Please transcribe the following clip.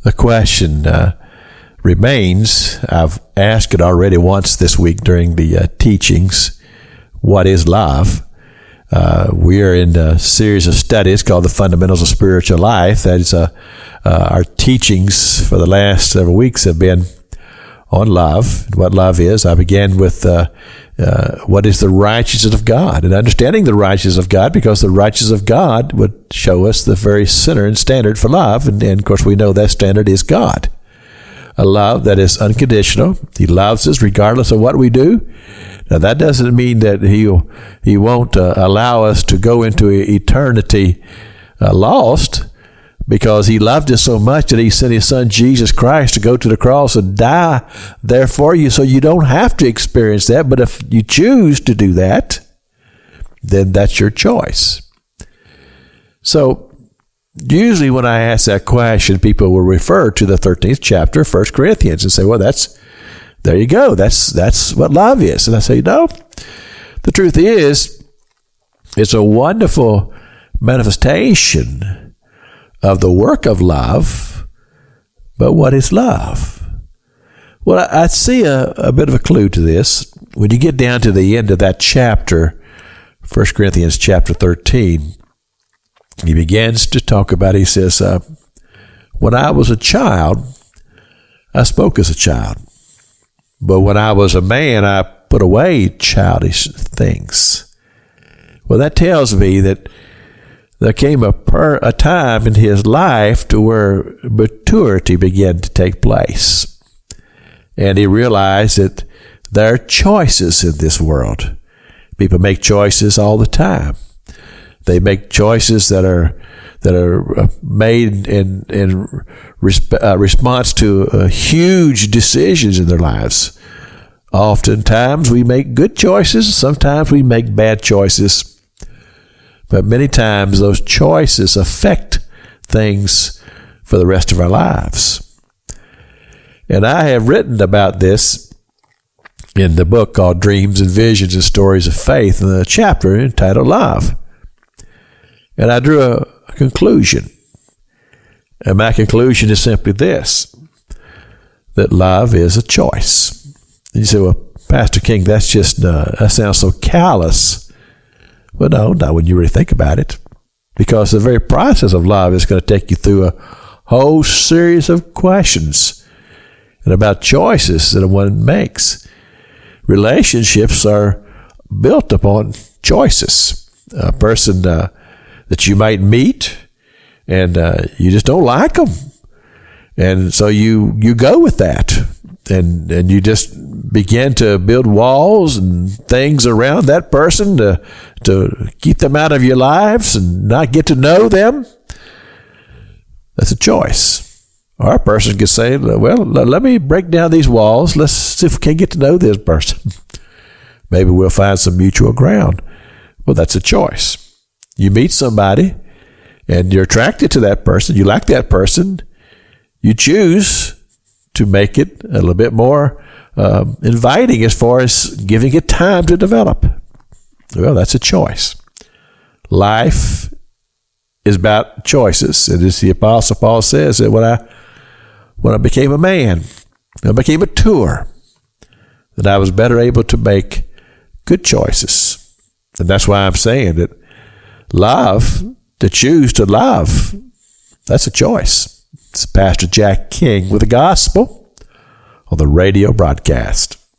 the question remains. I've asked it already once this week during the teachings. What is love? We are in a series of studies called The Fundamentals of Spiritual Life. That is our teachings for the last several weeks have been on love, and what love is. I began with what is the righteousness of God, and understanding the righteousness of God, because the righteousness of God would show us the very center and standard for love, and of course we know that standard is God. A love that is unconditional. He loves us regardless of what we do. Now that doesn't mean that He won't allow us to go into eternity lost, because He loved us so much that He sent His Son Jesus Christ to go to the cross and die there for you, so you don't have to experience that. But if you choose to do that, then that's your choice. So usually when I ask that question, people will refer to the 13th chapter, 1 Corinthians, and say, well, there you go. That's what love is. And I say, no, the truth is, it's a wonderful manifestation of the work of love. But what is love? Well, I see a bit of a clue to this. When you get down to the end of that chapter, 1 Corinthians chapter 13, he begins to talk about, he says, when I was a child, I spoke as a child. But when I was a man, I put away childish things. Well, that tells me that there came a time in his life to where maturity began to take place. And he realized that there are choices in this world. People make choices all the time. They make choices that are made in response to huge decisions in their lives. Oftentimes we make good choices. Sometimes we make bad choices. But many times those choices affect things for the rest of our lives. And I have written about this in the book called Dreams and Visions and Stories of Faith, in the chapter entitled Love. And I drew a conclusion. And my conclusion is simply this, that love is a choice. And you say, well, Pastor King, that sounds so callous. Well, no, not when you really think about it. Because the very process of love is going to take you through a whole series of questions and about choices that one makes. Relationships are built upon choices. A person that you might meet, and you just don't like them. And so you go with that. And you just begin to build walls and things around that person to keep them out of your lives and not get to know them. That's a choice. Or a person could say, well, let me break down these walls. Let's see if we can get to know this person. Maybe we'll find some mutual ground. Well, that's a choice. You meet somebody and you're attracted to that person. You like that person. You choose to make it a little bit more inviting as far as giving it time to develop. Well, that's a choice. Life is about choices. And as the Apostle Paul says, that when I became a man, I became mature, that I was better able to make good choices. And that's why I'm saying that love, to choose to love, that's a choice. It's Pastor Jack King with the gospel on the radio broadcast.